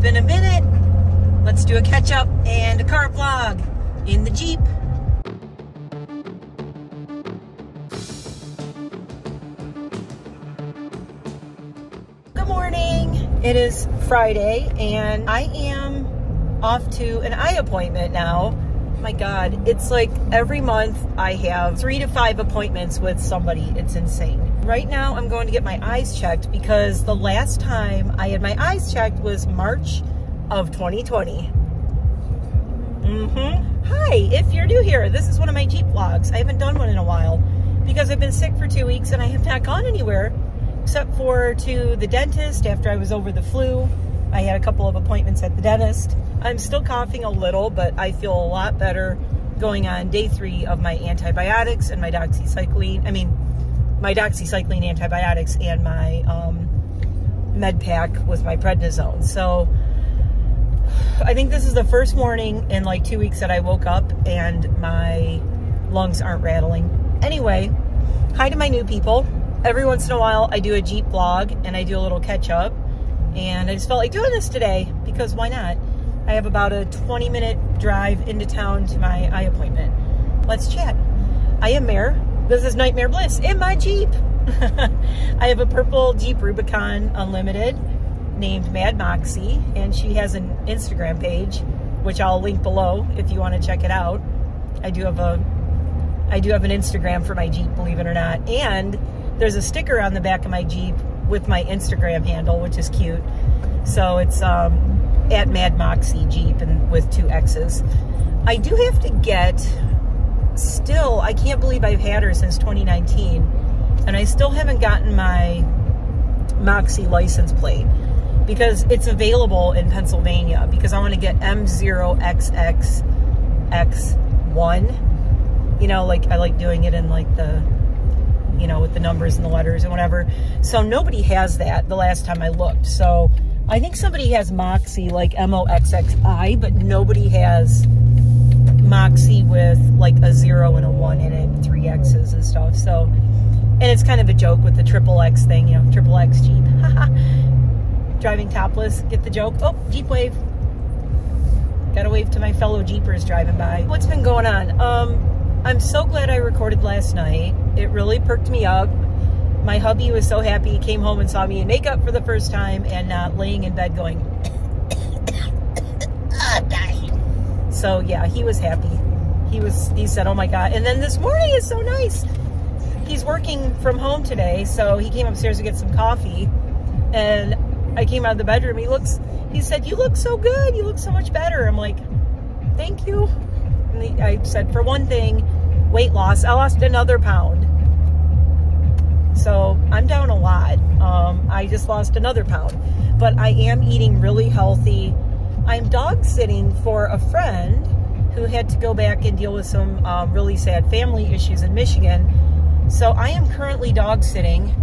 been a minute. Let's do a catch up and a car vlog in the Jeep. Good morning. It is Friday and I am off to an eye appointment now. My God, it's like every month I have 3 to 5 appointments with somebody. It's insane. Right now I'm going to get my eyes checked because the last time I had my eyes checked was March of 2020. Hi, if you're new here, this is one of my Jeep vlogs. I haven't done one in a while because I've been sick for 2 weeks and I have not gone anywhere except for to the dentist after I was over the flu. I had a couple of appointments at the dentist. I'm still coughing a little, but I feel a lot better going on day 3 of my antibiotics and my doxycycline antibiotics and my med pack with my prednisone. So I think this is the first morning in like 2 weeks that I woke up and my lungs aren't rattling. Anyway, hi to my new people. Every once in a while I do a Jeep vlog and I do a little catch up, and I just felt like doing this today because why not? I have about a 20-minute drive into town to my eye appointment. Let's chat. I am Mare. This is NiteMare Bliss in my Jeep. I have a purple Jeep Rubicon Unlimited named Mad Moxie, and she has an Instagram page, which I'll link below if you want to check it out. I do have an Instagram for my Jeep, believe it or not, and there's a sticker on the back of my Jeep with my Instagram handle, which is cute. So it's at Mad Moxie Jeep and with 2 X's. I do have to get, still, I can't believe I've had her since 2019, and I still haven't gotten my Moxie license plate because it's available in Pennsylvania because I want to get M0XXX1. You know, like I like doing it in like the, you know, with the numbers and the letters and whatever. So nobody has that the last time I looked. So I think somebody has Moxie like MOXXI, but nobody has Moxie with like a 0 and a 1 in it and 3 X's and stuff. So, and it's kind of a joke with the triple X thing, you know, triple X Jeep. Driving topless, get the joke? Oh, Jeep wave. Gotta wave to my fellow Jeepers driving by. What's been going on? I'm so glad I recorded last night. It really perked me up. My hubby was so happy. He came home and saw me in makeup for the first time and not laying in bed going, dying. So yeah, he was happy. He said, oh my God. And then this morning is so nice. He's working from home today, so he came upstairs to get some coffee, and I came out of the bedroom. He said, you look so good. You look so much better. I'm like, thank you. And I said, for one thing, weight loss. I lost another pound. So I'm down a lot. I just lost another pound, but I am eating really healthy. I'm dog sitting for a friend who had to go back and deal with some really sad family issues in Michigan. So I am currently dog sitting.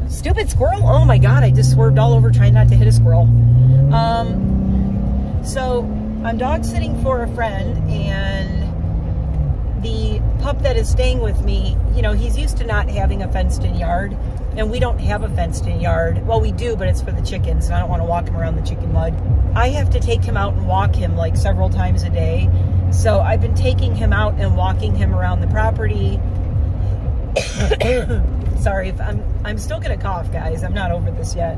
Stupid squirrel. Oh my God, I just swerved all over trying not to hit a squirrel. So I'm dog sitting for a friend, and the pup that is staying with me, you know, he's used to not having a fenced-in yard, and we don't have a fenced-in yard. Well, we do, but it's for the chickens, and I don't want to walk him around the chicken mud. I have to take him out and walk him like several times a day. So I've been taking him out and walking him around the property. Sorry if I'm still gonna cough, guys. I'm not over this yet.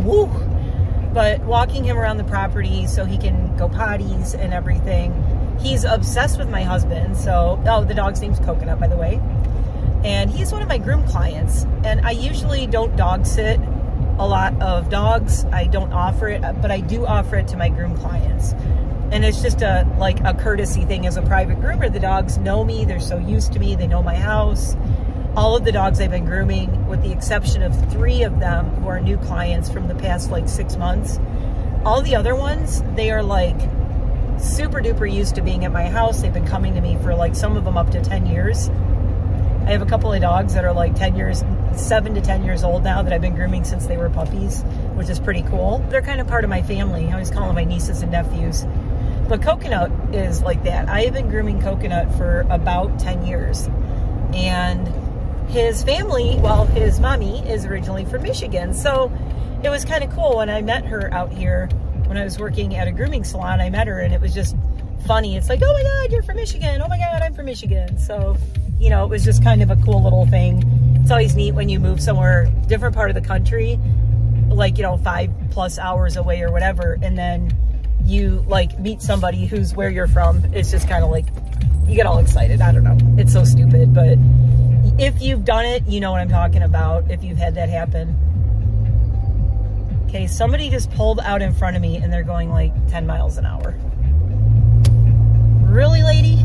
Woo! But walking him around the property so he can go potties and everything. He's obsessed with my husband. So, oh, the dog's name's Coconut, by the way. And he's one of my groom clients. And I usually don't dog sit a lot of dogs. I don't offer it, but I do offer it to my groom clients. And it's just a courtesy thing as a private groomer. The dogs know me. They're so used to me. They know my house. All of the dogs I've been grooming, with the exception of 3 of them who are new clients from the past like 6 months, all the other ones, they are like super duper used to being at my house. They've been coming to me for like some of them up to 10 years. I have a couple of dogs that are like 7 to 10 years old now that I've been grooming since they were puppies, which is pretty cool. They're kind of part of my family. I always call them my nieces and nephews. But Coconut is like that. I have been grooming Coconut for about 10 years. And his family, well, his mommy is originally from Michigan. So it was kind of cool when I met her out here when I was working at a grooming salon. I met her and it was just funny. It's like, oh my God, you're from Michigan. Oh my God, I'm from Michigan. So, you know, it was just kind of a cool little thing. It's always neat when you move somewhere, different part of the country, like, you know, 5+ hours away or whatever, and then you like meet somebody who's where you're from. It's just kind of like, you get all excited. I don't know. It's so stupid, but if you've done it, you know what I'm talking about, if you've had that happen. Okay, somebody just pulled out in front of me and they're going like 10 miles an hour. Really, lady?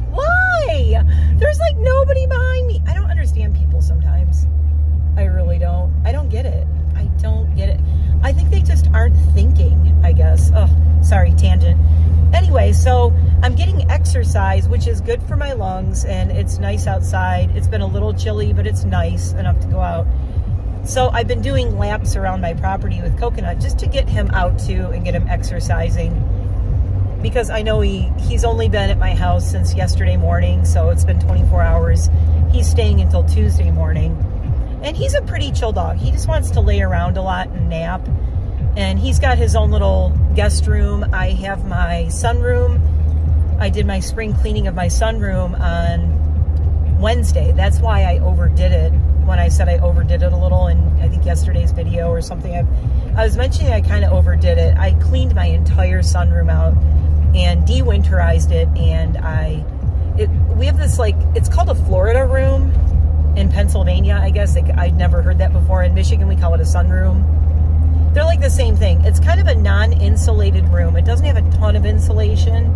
Why? There's like nobody behind me. I don't understand people sometimes. I really don't. I don't get it. I don't get it. I think they just aren't thinking, I guess. Oh, sorry, tangent. Anyway, so I'm getting exercise, which is good for my lungs, and it's nice outside. It's been a little chilly, but it's nice enough to go out. So I've been doing laps around my property with Coconut just to get him out too and get him exercising. Because I know he's only been at my house since yesterday morning, so it's been 24 hours. He's staying until Tuesday morning. And he's a pretty chill dog. He just wants to lay around a lot and nap. And he's got his own little guest room. I have my sunroom. I did my spring cleaning of my sunroom on Wednesday. That's why I overdid it when I said I overdid it a little in, I think, yesterday's video or something. I was mentioning I kind of overdid it. I cleaned my entire sunroom out and de-winterized it, and we have this, like, it's called a Florida room in Pennsylvania, I guess. I'd never heard that before. In Michigan, we call it a sunroom. They're like the same thing. It's kind of a non-insulated room. It doesn't have a ton of insulation.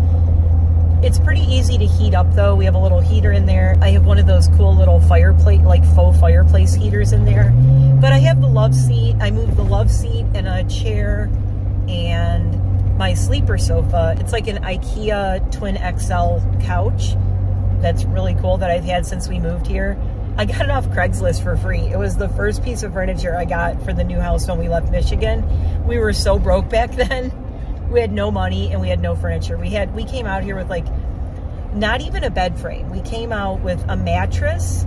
It's pretty easy to heat up, though. We have a little heater in there. I have one of those cool little fireplace, like faux fireplace heaters in there. But I have the love seat. I moved the love seat and a chair and my sleeper sofa. It's like an IKEA Twin XL couch. That's really cool that I've had since we moved here. I got it off Craigslist for free. It was the first piece of furniture I got for the new house when we left Michigan. We were so broke back then. We had no money and we had no furniture. We came out here with like not even a bed frame. We came out with a mattress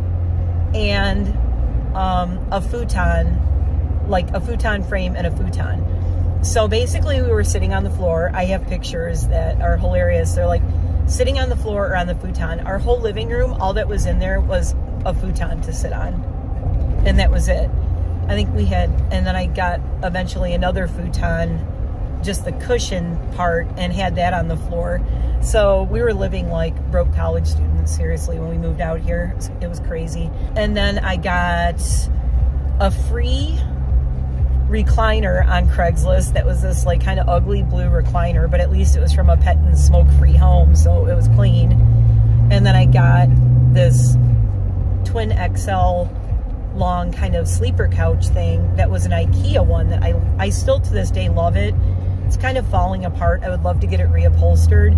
and a futon, like a futon frame and a futon. So basically we were sitting on the floor. I have pictures that are hilarious. They're like sitting on the floor or on the futon. Our whole living room, all that was in there was a futon to sit on. And that was it. I think we had, and then I got eventually another futon, just the cushion part, and had that on the floor. So we were living like broke college students, seriously, when we moved out here. It was crazy. And then I got a free recliner on Craigslist that was this like kind of ugly blue recliner, but at least it was from a pet and smoke-free home, so it was clean. And then I got this Twin XL long kind of sleeper couch thing that was an IKEA one that I still to this day love it. It's kind of falling apart. I would love to get it reupholstered,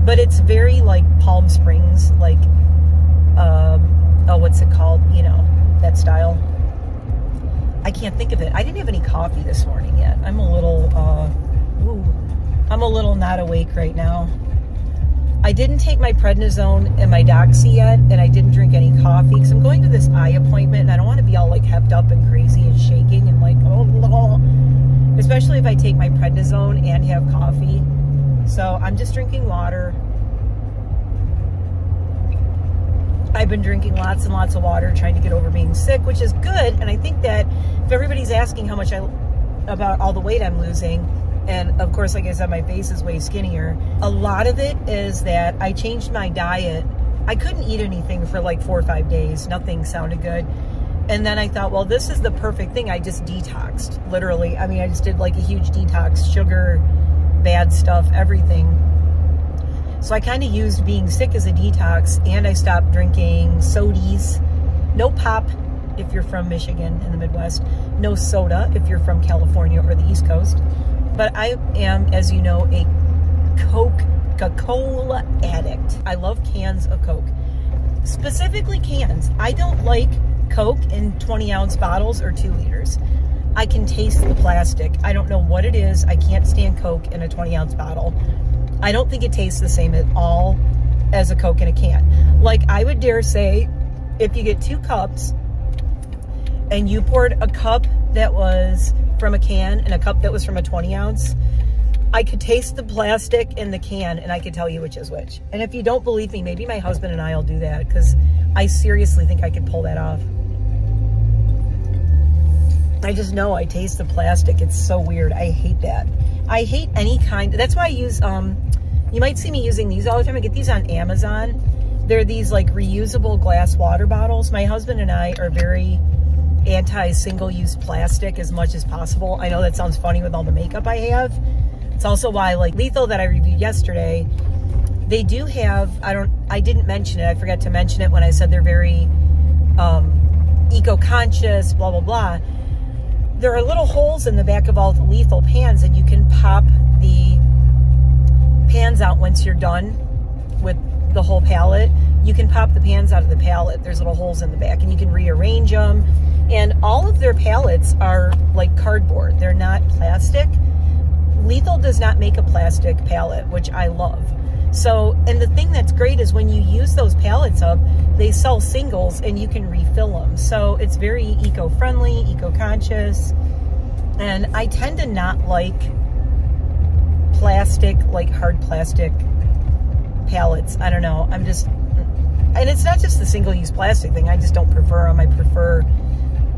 but it's very like Palm Springs, like oh, what's it called, you know, that style. I can't think of it. I didn't have any coffee this morning yet. I'm a little I'm a little not awake right now. I didn't take my prednisone and my doxy yet, and I didn't drink any coffee because I'm going to this eye appointment and I don't want to be all like hepped up and crazy and shaking and like, oh, blah. Especially if I take my prednisone and have coffee. So I'm just drinking water. I've been drinking lots and lots of water, trying to get over being sick, which is good. And I think that if everybody's asking how much about all the weight I'm losing, and of course, like I said, my face is way skinnier, a lot of it is that I changed my diet. I couldn't eat anything for like 4 or 5 days. Nothing sounded good. And then I thought, well, this is the perfect thing. I just detoxed, literally. I mean, I just did like a huge detox, sugar, bad stuff, everything. So I kind of used being sick as a detox, and I stopped drinking sodies. No pop if you're from Michigan in the Midwest. No soda if you're from California or the East Coast. But I am, as you know, a Coca-Cola addict. I love cans of Coke. Specifically cans. I don't like Coke in 20-ounce bottles or 2 liters. I can taste the plastic. I don't know what it is. I can't stand Coke in a 20-ounce bottle. I don't think it tastes the same at all as a Coke in a can. Like, I would dare say if you get 2 cups and you poured a cup that was from a can and a cup that was from a 20 ounce, I could taste the plastic in the can and I could tell you which is which. And if you don't believe me, maybe my husband and I will do that, because I seriously think I could pull that off. I just know I taste the plastic. It's so weird. I hate that. I hate any kind. That's why I use, you might see me using these all the time. I get these on Amazon. They're these like reusable glass water bottles. My husband and I are very anti-single-use plastic as much as possible. I know that sounds funny with all the makeup I have. It's also why, like Lethal that I reviewed yesterday, they do have, I didn't mention it. I forgot to mention it when I said they're very eco-conscious, blah, blah, blah. There are little holes in the back of all the Lethal pans, and you can pop the pans out once you're done with the whole palette. You can pop the pans out of the palette. There's little holes in the back, and you can rearrange them. And all of their palettes are like cardboard. They're not plastic. Lethal does not make a plastic palette, which I love. So, and the thing that's great is when you use those palettes up, they sell singles and you can refill them. So it's very eco-friendly, eco-conscious. And I tend to not like plastic, like hard plastic palettes. I don't know. I'm just, and it's not just the single-use plastic thing. I just don't prefer them. I prefer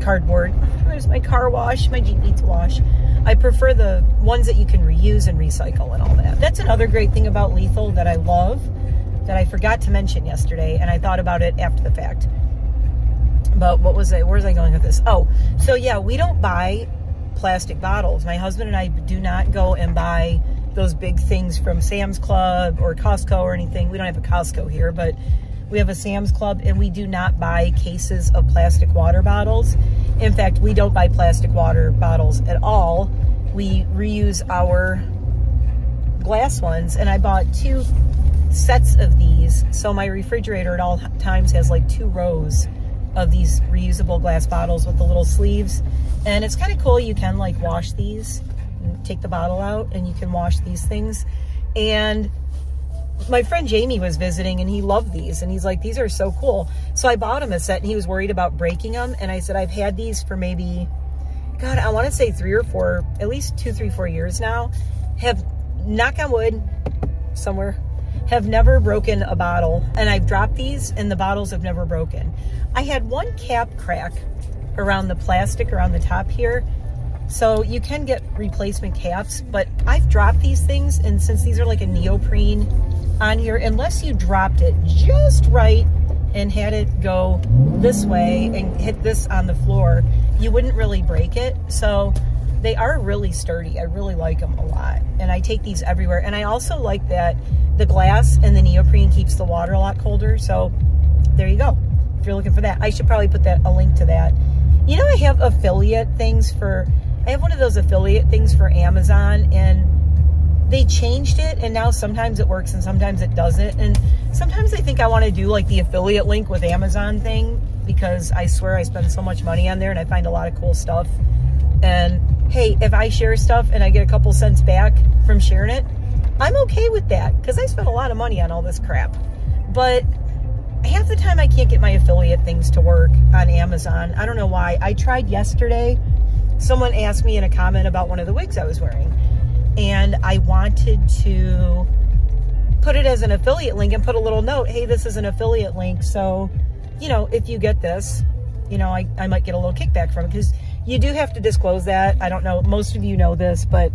cardboard. There's my car wash. My Jeep needs a wash. I prefer the ones that you can reuse and recycle and all that. That's another great thing about Lethal that I love, that I forgot to mention yesterday, and I thought about it after the fact. But what was it? Where was I going with this? Oh, so yeah, we don't buy plastic bottles. My husband and I do not go and buy those big things from Sam's Club or Costco or anything. We don't have a Costco here, but we have a Sam's Club, and we do not buy cases of plastic water bottles. In fact, we don't buy plastic water bottles at all. We reuse our glass ones, and I bought 2 sets of these. So my refrigerator at all times has like 2 rows of these reusable glass bottles with the little sleeves. And it's kind of cool. You can like wash these and take the bottle out, and you can wash these things. And my friend Jamie was visiting, and he loved these, and he's like, these are so cool. So I bought him a set, and he was worried about breaking them. And I said, I've had these for maybe, God, I want to say 3 or 4, at least 2, 3, 4 years now. Have, knock on wood, somewhere, have never broken a bottle. And I've dropped these, and the bottles have never broken. I had one cap crack around the plastic, around the top here. So you can get replacement caps, but I've dropped these things, and since these are like a neoprene on here, unless you dropped it just right and had it go this way and hit this on the floor, you wouldn't really break it. So they are really sturdy. I really like them a lot, and I take these everywhere. And I also like that the glass and the neoprene keeps the water a lot colder. So there you go. If you're looking for that, I should probably put a link to that. You know, I have affiliate things for, I have one of those affiliate things for Amazon, and they changed it, and now sometimes it works and sometimes it doesn't. And sometimes I think I want to do like the affiliate link with Amazon thing, because I swear I spend so much money on there and I find a lot of cool stuff. And hey, if I share stuff and I get a couple cents back from sharing it, I'm okay with that, because I spent a lot of money on all this crap. But half the time I can't get my affiliate things to work on Amazon. I don't know why. I tried yesterday. Someone asked me in a comment about one of the wigs I was wearing, and I wanted to put it as an affiliate link and put a little note, hey, this is an affiliate link, so, you know, if you get this, you know, I might get a little kickback from it, because you do have to disclose that. I don't know, most of you know this, but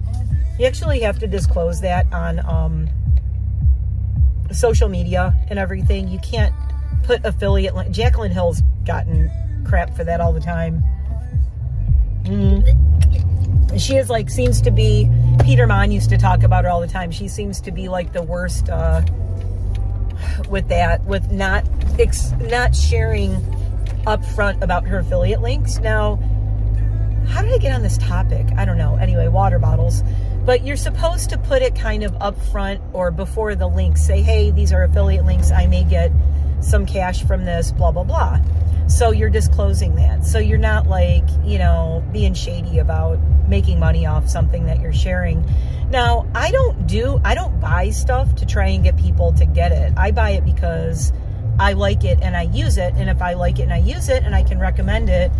you actually have to disclose that on social media and everything. You can't put affiliate link. Jacqueline Hill's gotten crap for that all the time. She is like, seems to be, Peter Mon used to talk about her all the time. She seems to be like the worst with that, with not sharing up front about her affiliate links. Now, how did I get on this topic? I don't know. Anyway, water bottles. But you're supposed to put it kind of up front or before the links. Say, hey, these are affiliate links. I may get some cash from this, blah, blah, blah. So you're disclosing that. So you're not like, you know, being shady about making money off something that you're sharing. Now, I don't buy stuff to try and get people to get it. I buy it because I like it and I use it. And if I like it and I use it and I can recommend it,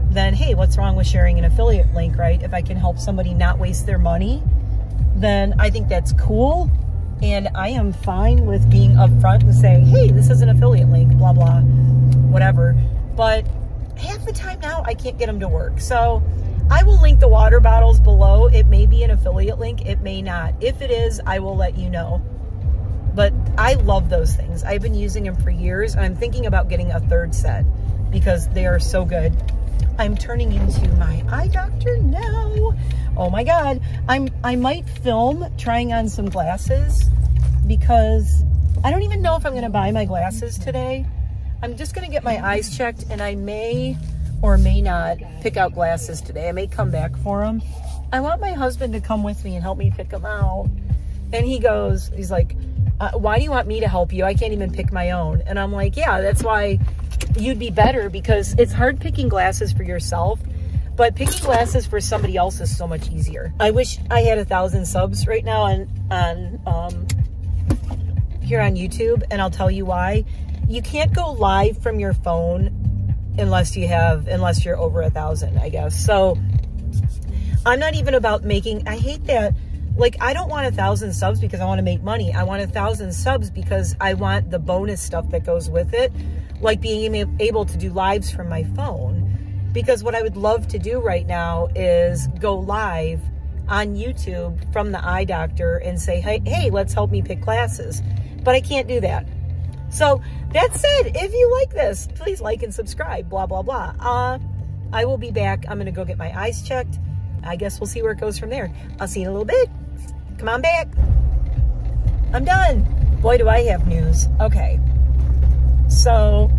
then hey, what's wrong with sharing an affiliate link, right? If I can help somebody not waste their money, then I think that's cool. And I am fine with being upfront and saying, hey, this is an affiliate link, blah, blah, whatever. But half the time now, I can't get them to work. So I will link the water bottles below. It may be an affiliate link. It may not. If it is, I will let you know. But I love those things. I've been using them for years. And I'm thinking about getting a third set because they are so good. I'm turning into my eye doctor now. Oh my God. I might film trying on some glasses because I don't even know if I'm going to buy my glasses today. I'm just going to get my eyes checked, and I may or may not pick out glasses today. I may come back for them. I want my husband to come with me and help me pick them out. And he's like, why do you want me to help you? I can't even pick my own. And I'm like, yeah, that's why you'd be better, because it's hard picking glasses for yourself, but picking glasses for somebody else is so much easier. I wish I had 1,000 subs right now on here on YouTube, and I'll tell you why. You can't go live from your phone unless you're over 1,000, I guess. So I'm not even about making, I hate that. Like, I don't want 1,000 subs because I want to make money. I want 1,000 subs because I want the bonus stuff that goes with it, like being able to do lives from my phone. Because what I would love to do right now is go live on YouTube from the eye doctor and say, hey, let's help me pick glasses. But I can't do that. So that said, if you like this, please like and subscribe, blah, blah, blah. I will be back. I'm going to go get my eyes checked. I guess we'll see where it goes from there. I'll see you in a little bit. Come on back. I'm done. Boy, do I have news. Okay. So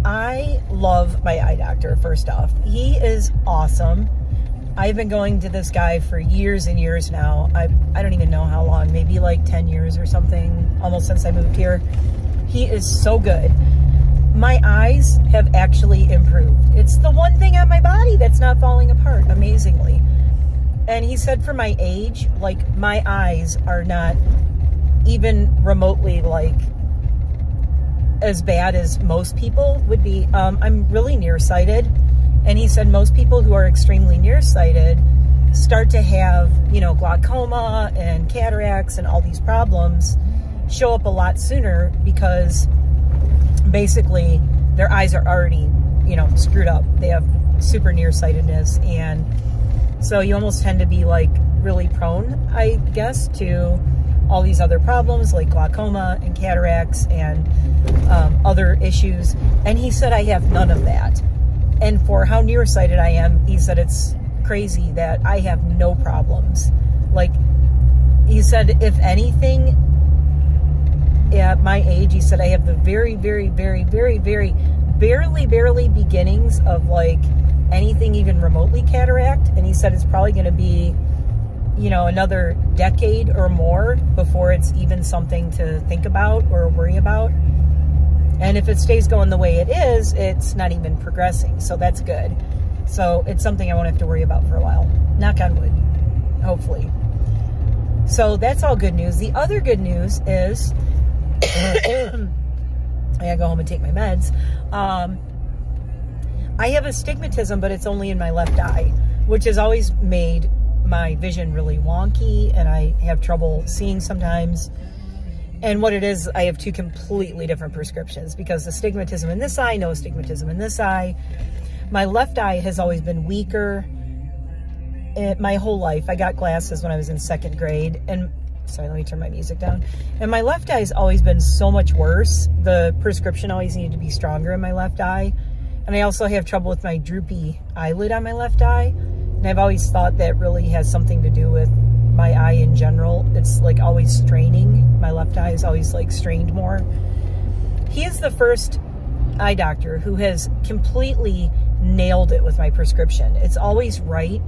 I love my eye doctor, first off. He is awesome. I've been going to this guy for years and years now. I don't even know how long, maybe like 10 years or something, almost since I moved here. He is so good. My eyes have actually improved. It's the one thing on my body that's not falling apart, amazingly. And he said for my age, like, my eyes are not even remotely like as bad as most people would be. I'm really nearsighted. And he said most people who are extremely nearsighted start to have, you know, glaucoma and cataracts and all these problems show up a lot sooner because basically their eyes are already, you know, screwed up. They have super nearsightedness, and so you almost tend to be like really prone, I guess, to all these other problems like glaucoma and cataracts and other issues. And he said I have none of that. And for how nearsighted I am, he said it's crazy that I have no problems. Like, he said, if anything, at my age, he said I have the very, very, very, very, very, barely beginnings of like anything even remotely cataract. And he said it's probably going to be, you know, another decade or more before it's even something to think about or worry about. And if it stays going the way it is, it's not even progressing. So that's good. So it's something I won't have to worry about for a while. Knock on wood, hopefully. So that's all good news. The other good news is I gotta go home and take my meds. I have astigmatism, but it's only in my left eye, which has always made my vision really wonky, and I have trouble seeing sometimes. And what it is, I have two completely different prescriptions because astigmatism in this eye, no astigmatism in this eye. My left eye has always been weaker my whole life. I got glasses when I was in 2nd grade, and sorry, let me turn my music down. And my left eye has always been so much worse. The prescription always needed to be stronger in my left eye. And I also have trouble with my droopy eyelid on my left eye. And I've always thought that really has something to do with my eye in general. It's like always straining. My left eye is always like strained more. He is the first eye doctor who has completely nailed it with my prescription. It's always right.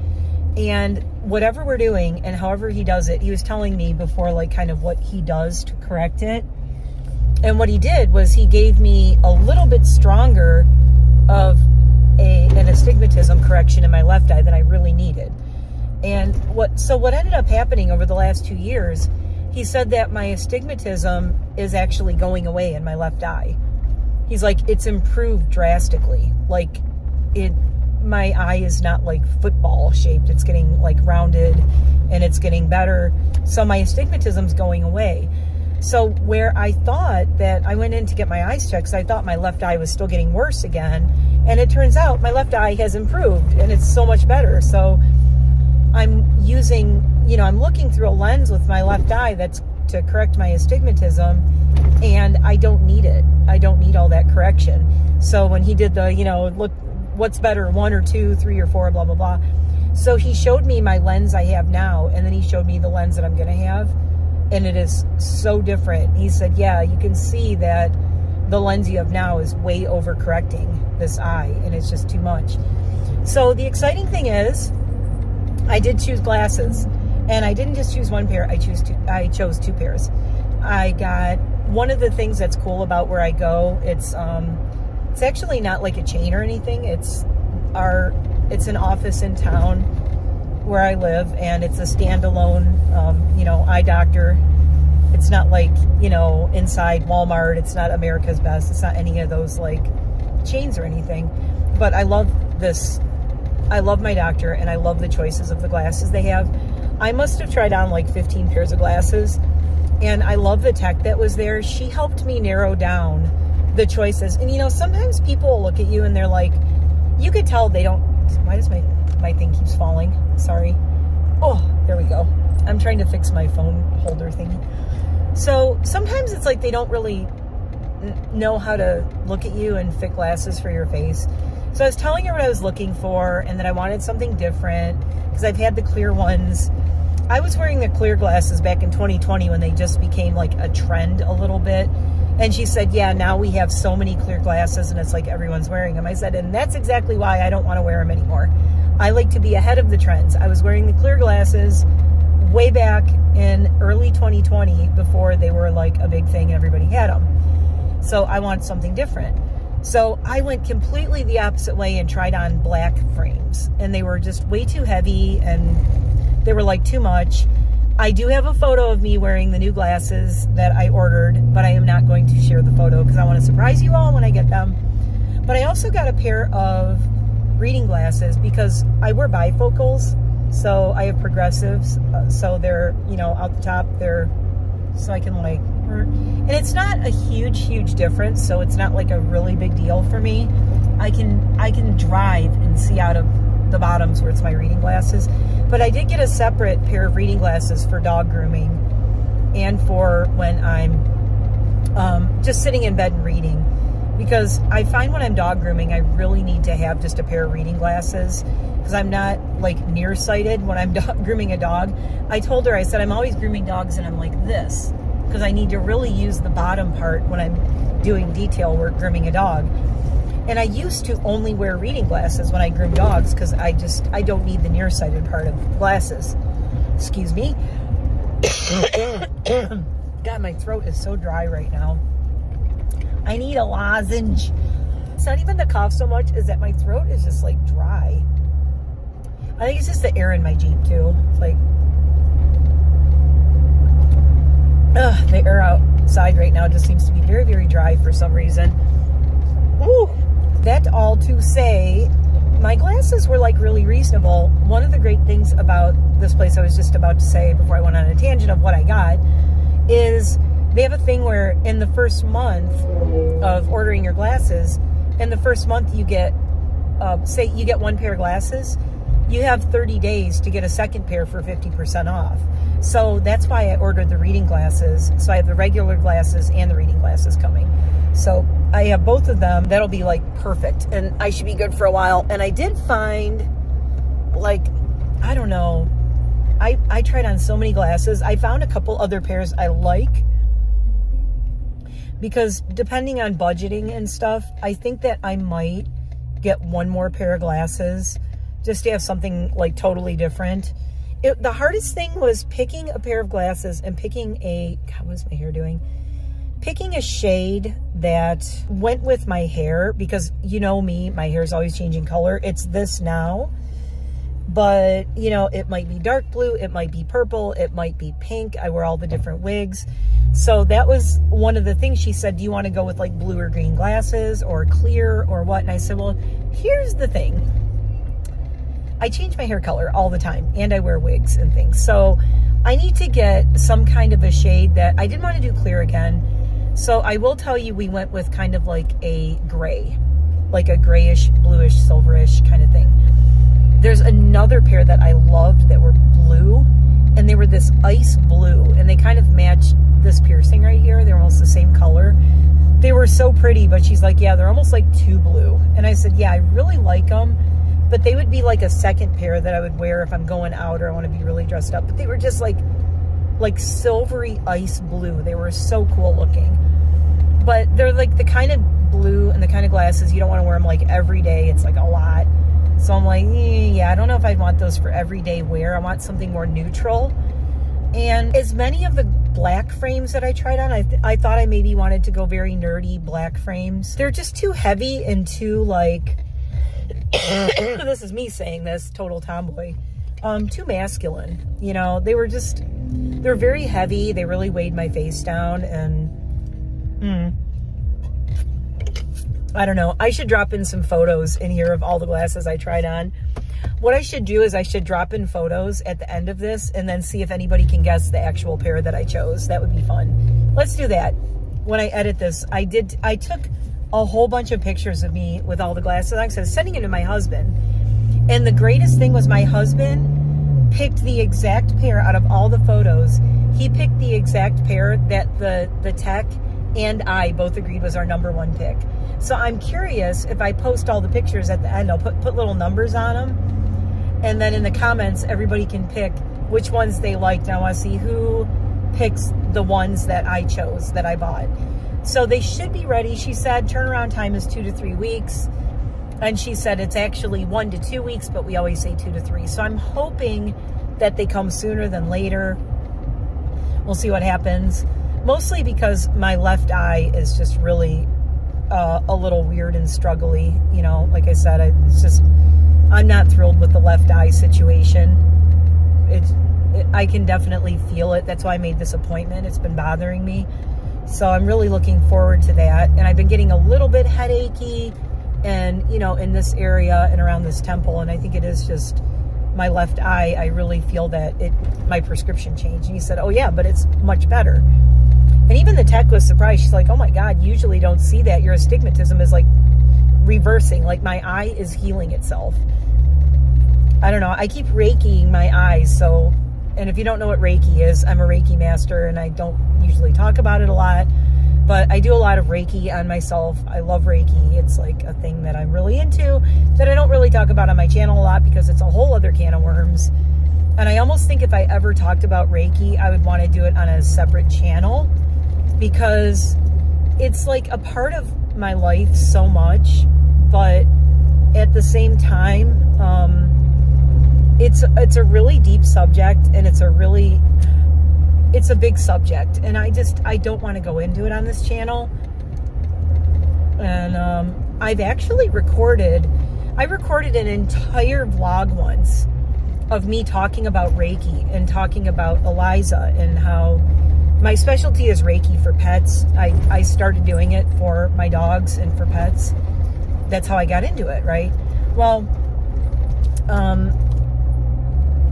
And whatever we're doing and however he does it, he was telling me before, like, kind of what he does to correct it. And what he did was he gave me a little bit stronger of an astigmatism correction in my left eye than I really needed. And what ended up happening over the last 2 years, he said that my astigmatism is actually going away in my left eye. he's like, it's improved drastically. Like, my eye is not like football shaped. It's getting like rounded and it's getting better. So my astigmatism's going away. So where I thought that I went in to get my eyes checked, so I thought my left eye was still getting worse again. And it turns out my left eye has improved and it's so much better. So I'm using, you know, I'm looking through a lens with my left eye that's to correct my astigmatism, and I don't need it. I don't need all that correction. So when he did the, you know, look, what's better, 1 or 2, 3 or 4, blah, blah, blah. So he showed me my lens I have now, and then he showed me the lens that I'm going to have, and it is so different. He said, yeah, you can see that the lens you have now is way overcorrecting this eye, and it's just too much. So the exciting thing is, I did choose glasses, and I didn't just choose one pair, I chose 2 pairs. I got, one of the things that's cool about where I go, it's actually not like a chain or anything. It's an office in town where I live, and it's a standalone, you know, eye doctor. It's not like, you know, inside Walmart. It's not America's Best. It's not any of those like chains or anything. But I love this. I love my doctor, and I love the choices of the glasses they have. I must have tried on like 15 pairs of glasses, and I love the tech that was there. She helped me narrow down the choices. And you know, sometimes people will look at you and they're like, you could tell they don't, why does my thing keeps falling? Sorry. Oh, there we go. I'm trying to fix my phone holder thing. So sometimes it's like they don't really know how to look at you and fit glasses for your face. So I was telling her what I was looking for and that I wanted something different because I've had the clear ones. I was wearing the clear glasses back in 2020 when they just became like a trend a little bit. And she said, yeah, now we have so many clear glasses and it's like everyone's wearing them. I said, and that's exactly why I don't want to wear them anymore. I like to be ahead of the trends. I was wearing the clear glasses way back in early 2020 before they were like a big thing and everybody had them. So I want something different. So I went completely the opposite way and tried on black frames, and they were just way too heavy and they were like too much. I do have a photo of me wearing the new glasses that I ordered, but I am not going to share the photo because I want to surprise you all when I get them. But I also got a pair of reading glasses because I wear bifocals, so I have progressives, so they're, you know, out the top, they're, so I can like, and it's not a huge difference, so it's not like a really big deal for me. I can drive and see out of the bottoms where it's my reading glasses. But I did get a separate pair of reading glasses for dog grooming and for when I'm just sitting in bed and reading, because I find when I'm dog grooming I really need to have just a pair of reading glasses because I'm not like nearsighted when I'm grooming a dog. I told her, I said, I'm always grooming dogs and I'm like this because I need to really use the bottom part when I'm doing detail work grooming a dog. And I used to only wear reading glasses when I groom dogs because I don't need the nearsighted part of glasses. Excuse me. God, my throat is so dry right now. I need a lozenge. It's not even the cough so much as that my throat is just like dry. I think it's just the air in my Jeep too. It's like, the air outside right now just seems to be very dry for some reason. Ooh. That all to say, my glasses were like really reasonable. One of the great things about this place I was just about to say before I went on a tangent of what I got is they have a thing where in the first month of ordering your glasses, in the first month you get, say you get 1 pair of glasses, you have 30 days to get a second pair for 50% off. So that's why I ordered the reading glasses. So I have the regular glasses and the reading glasses coming. So I have both of them. That'll be like perfect. And I should be good for a while. And I did find, like, I don't know. I tried on so many glasses. I found a couple other pairs I like. Because depending on budgeting and stuff, I think that I might get 1 more pair of glasses just to have something like totally different. The hardest thing was picking a pair of glasses and picking a, God, what is my hair doing? Picking a shade that went with my hair, because you know me, my hair is always changing color. It's this now. but you know, it might be dark blue, it might be purple, it might be pink. I wear all the different wigs. So that was one of the things she said, do you want to go with like blue or green glasses or clear or what? And I said, well, here's the thing. I change my hair color all the time and I wear wigs and things. So I need to get some kind of a shade that I didn't want to do clear again. So I will tell you, we went with kind of like a gray, like a grayish, bluish, silverish kind of thing. There's another pair that I loved that were blue, and they were this ice blue, and they kind of matched this piercing right here. They're almost the same color. They were so pretty, but she's like, yeah, they're almost like too blue. And I said, yeah, I really like them, but they would be like a second pair that I would wear if I'm going out or I want to be really dressed up. But they were just like silvery ice blue. They were so cool looking. But they're like the kind of blue and the kind of glasses you don't want to wear them like every day. It's like a lot. So I'm like, yeah, I don't know if I'd want those for everyday wear. I want something more neutral. And as many of the black frames that I tried on, I thought I maybe wanted to go very nerdy black frames. They're just too heavy and too like, this is me saying this, total tomboy, too masculine. You know, they're very heavy. They really weighed my face down, and I don't know. I should drop in some photos in here of all the glasses I tried on. What I should do is I should drop in photos at the end of this and then see if anybody can guess the actual pair that I chose. That would be fun. Let's do that. When I edit this, I took a whole bunch of pictures of me with all the glasses. Like I said, sending them to my husband. And the greatest thing was my husband picked the exact pair out of all the photos. He picked the exact pair that the tech and I both agreed was our #1 pick. So I'm curious, if I post all the pictures at the end, I'll put little numbers on them. And then in the comments, everybody can pick which ones they liked. And I want to see who picks the ones that I chose, that I bought. So they should be ready. She said turnaround time is 2 to 3 weeks. And she said it's actually 1 to 2 weeks, but we always say 2 to 3. So I'm hoping that they come sooner than later. We'll see what happens. Mostly because my left eye is just really a little weird and struggly. You know, like I said, I'm not thrilled with the left eye situation. I can definitely feel it. That's why I made this appointment. It's been bothering me. So I'm really looking forward to that. And I've been getting a little bit headachy and, you know, in this area and around this temple. And I think it is just my left eye. I really feel that my prescription changed. And he said, oh yeah, but it's much better. And even the tech was surprised. She's like, oh my God, usually don't see that. Your astigmatism is like reversing. Like my eye is healing itself. I don't know. I keep Reikiing my eyes. So, and if you don't know what Reiki is, I'm a Reiki master and I don't usually talk about it a lot, but I do a lot of Reiki on myself. I love Reiki. It's like a thing that I'm really into that I don't really talk about on my channel a lot because it's a whole other can of worms. And I almost think if I ever talked about Reiki, I would want to do it on a separate channel because it's like a part of my life so much, but at the same time, it's a really deep subject and it's a big subject. And I don't want to go into it on this channel. And I've actually recorded an entire vlog once of me talking about Reiki and talking about Eliza and how my specialty is Reiki for pets. I started doing it for my dogs and for pets. That's how I got into it, right? Well,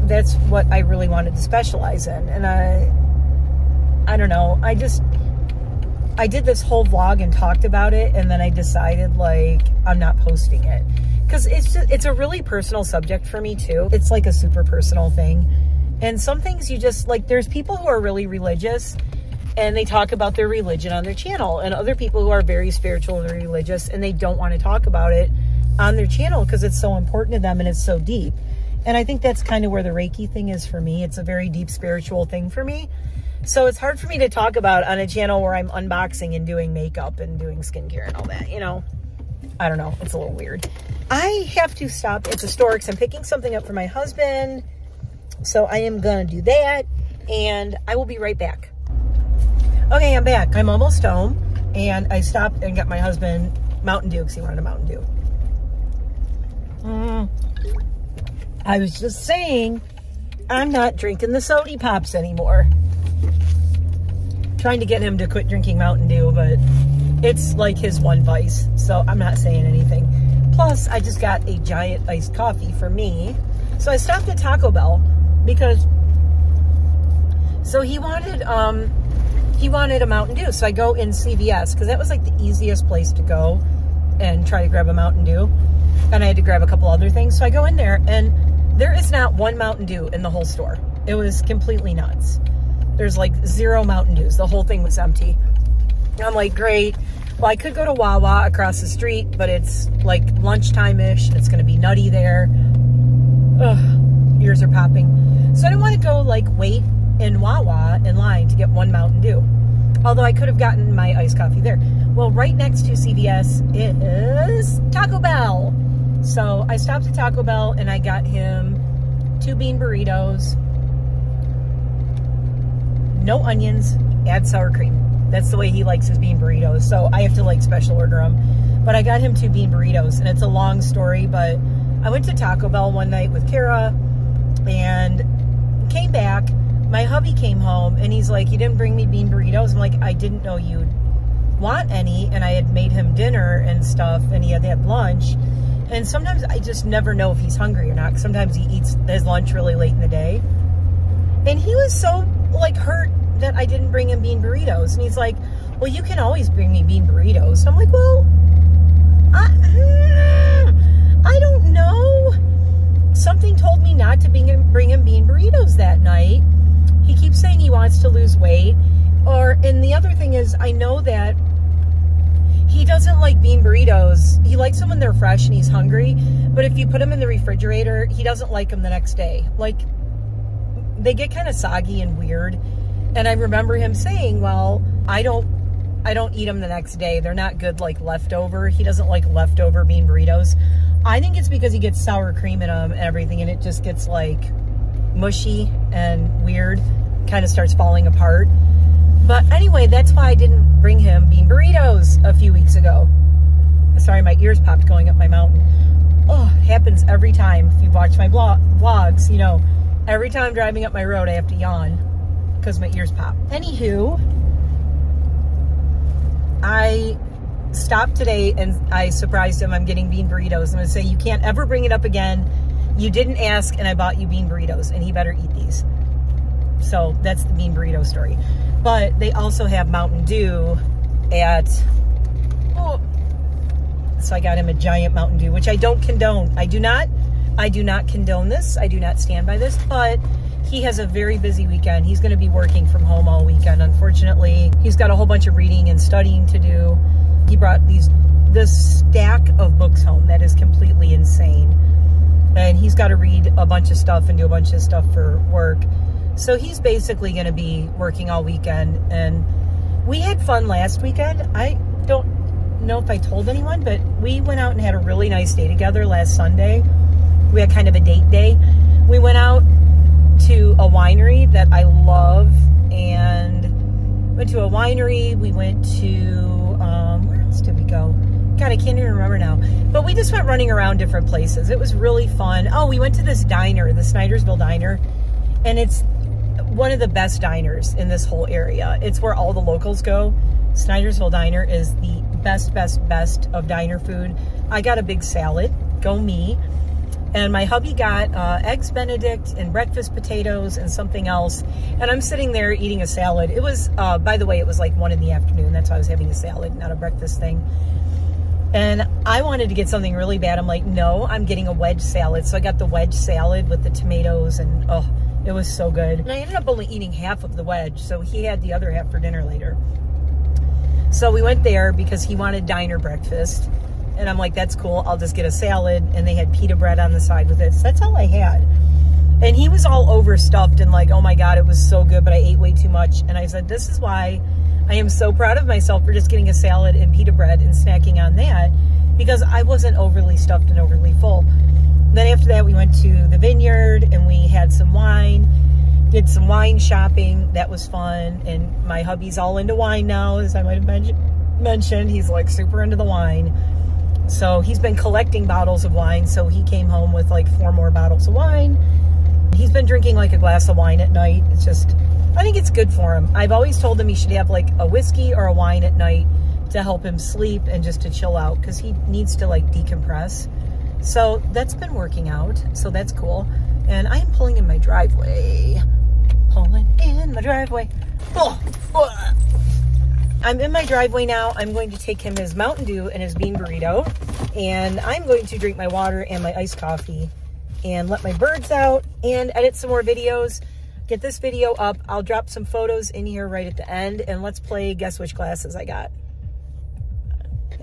that's what I really wanted to specialize in. And I don't know. I did this whole vlog and talked about it, and then I decided like I'm not posting it because it's a really personal subject for me too. It's like a super personal thing. And some things you just like, there's people who are really religious and they talk about their religion on their channel, and other people who are very spiritual and religious and they don't want to talk about it on their channel because it's so important to them and it's so deep. And I think that's kind of where the Reiki thing is for me. It's a very deep spiritual thing for me. So it's hard for me to talk about on a channel where I'm unboxing and doing makeup and doing skincare and all that, you know. I don't know. It's a little weird. I have to stop at the store because I'm picking something up for my husband. So I am going to do that, and I will be right back. Okay, I'm back. I'm almost home, and I stopped and got my husband Mountain Dew because he wanted a Mountain Dew. I was just saying, I'm not drinking the sody pops anymore. Trying to get him to quit drinking Mountain Dew, but it's like his one vice, so I'm not saying anything. Plus, I just got a giant iced coffee for me. So I stopped at Taco Bell because, so he wanted a Mountain Dew. So I go in CVS because that was like the easiest place to go and try to grab a Mountain Dew. And I had to grab a couple other things. So I go in there and there is not one Mountain Dew in the whole store. It was completely nuts. There's like 0 Mountain Dews. The whole thing was empty. I'm like, great. Well, I could go to Wawa across the street, but it's like lunchtime-ish and it's going to be nutty there. Ugh, ears are popping. So I didn't want to go like wait in Wawa in line to get one Mountain Dew. Although I could have gotten my iced coffee there. Well, right next to CVS is Taco Bell. So I stopped at Taco Bell and I got him 2 bean burritos. No onions, add sour cream. That's the way he likes his bean burritos. So I have to like special order them. But I got him 2 bean burritos and it's a long story, but I went to Taco Bell one night with Kara and came back. My hubby came home and he's like, you didn't bring me bean burritos. I'm like, I didn't know you'd want any. And I had made him dinner and stuff and he had had lunch. And sometimes I just never know if he's hungry or not. Sometimes he eats his lunch really late in the day. And he was so like hurt that I didn't bring him bean burritos. And he's like, well, you can always bring me bean burritos. So I'm like, well, I don't know. Something told me not to bring him bean burritos that night. He keeps saying he wants to lose weight. And the other thing is, I know that he doesn't like bean burritos. He likes them when they're fresh and he's hungry. But if you put them in the refrigerator, he doesn't like them the next day. Like, they get kind of soggy and weird. And I remember him saying, well, I don't eat them the next day. They're not good like leftover. He doesn't like leftover bean burritos. I think it's because he gets sour cream in them and everything, and it just gets like mushy and weird, kind of starts falling apart. But anyway, that's why I didn't bring him bean burritos a few weeks ago. Sorry, my ears popped going up my mountain. Oh, happens every time. If you've watched my vlogs, you know, every time I'm driving up my road, I have to yawn because my ears pop. Anywho, I stopped today and I surprised him. I'm getting bean burritos. I'm going to say, you can't ever bring it up again. You didn't ask and I bought you bean burritos and he better eat these. So that's the bean burrito story. But they also have Mountain Dew at, so I got him a giant Mountain Dew, which I don't condone. I do not condone this. I do not stand by this, but he has a very busy weekend. He's going to be working from home all weekend. Unfortunately, he's got a whole bunch of reading and studying to do. He brought this stack of books home that is completely insane. And he's got to read a bunch of stuff and do a bunch of stuff for work. So he's basically going to be working all weekend. And we had fun last weekend. I don't know if I told anyone, but we went out and had a really nice day together last Sunday. We had kind of a date day. We went out to a winery that I love and went to a winery. We went to, where else did we go? God, I can't even remember now. But we just went running around different places. It was really fun. Oh, we went to this diner, the Snydersville Diner, and it's one of the best diners in this whole area. It's where all the locals go. Snydersville Diner is the best of diner food. I got a big salad. Go me. And my hubby got eggs Benedict and breakfast potatoes and something else. And I'm sitting there eating a salad. It was, by the way, it was like 1 in the afternoon. That's why I was having a salad, not a breakfast thing. And I wanted to get something really bad. I'm like, no, I'm getting a wedge salad. So I got the wedge salad with the tomatoes and, oh, it was so good. And I ended up only eating half of the wedge. So he had the other half for dinner later. So we went there because he wanted diner breakfast. And I'm like, that's cool. I'll just get a salad. And they had pita bread on the side with it. So that's all I had. And he was all overstuffed and like, oh my God, it was so good, but I ate way too much. And I said, this is why I am so proud of myself for just getting a salad and pita bread and snacking on that, because I wasn't overly stuffed and overly full. Then after that, we went to the vineyard and we had some wine, did some wine shopping. That was fun. And my hubby's all into wine now, as I might have mentioned. He's like super into the wine. So he's been collecting bottles of wine. So he came home with like 4 more bottles of wine. He's been drinking like a glass of wine at night. It's just, I think it's good for him. I've always told him he should have like a whiskey or a wine at night to help him sleep and just to chill out, because he needs to like decompress. So that's been working out. So that's cool. And I am pulling in my driveway. Pulling in my driveway. Oh. I'm in my driveway now. I'm going to take him his Mountain Dew and his bean burrito. And I'm going to drink my water and my iced coffee and let my birds out and edit some more videos. Get this video up. I'll drop some photos in here right at the end. And let's play Guess Which Glasses I Got.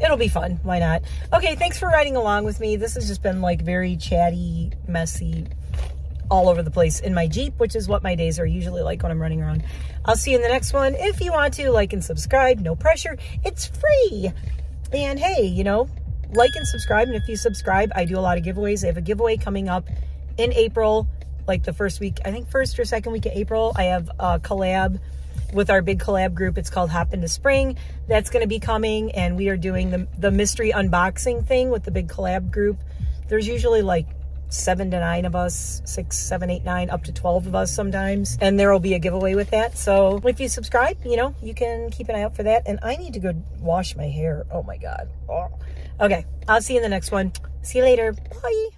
It'll be fun. Why not? Okay, thanks for riding along with me. This has just been like very chatty, messy, all over the place in my Jeep, which is what my days are usually like when I'm running around. I'll see you in the next one. If you want to, like and subscribe, no pressure. It's free. And hey, you know, like and subscribe. And if you subscribe, I do a lot of giveaways. I have a giveaway coming up in April, like the first week, I think first or second week of April. I have a collab with our big collab group. It's called Hop Into Spring. That's going to be coming, and we are doing the mystery unboxing thing with the big collab group. There's usually like 7 to 9 of us, 6, 7, 8, 9, up to 12 of us sometimes, and there will be a giveaway with that. So if you subscribe, you know, you can keep an eye out for that. And I need to go wash my hair. Oh my God. Oh. Okay, I'll see you in the next one. See you later. Bye.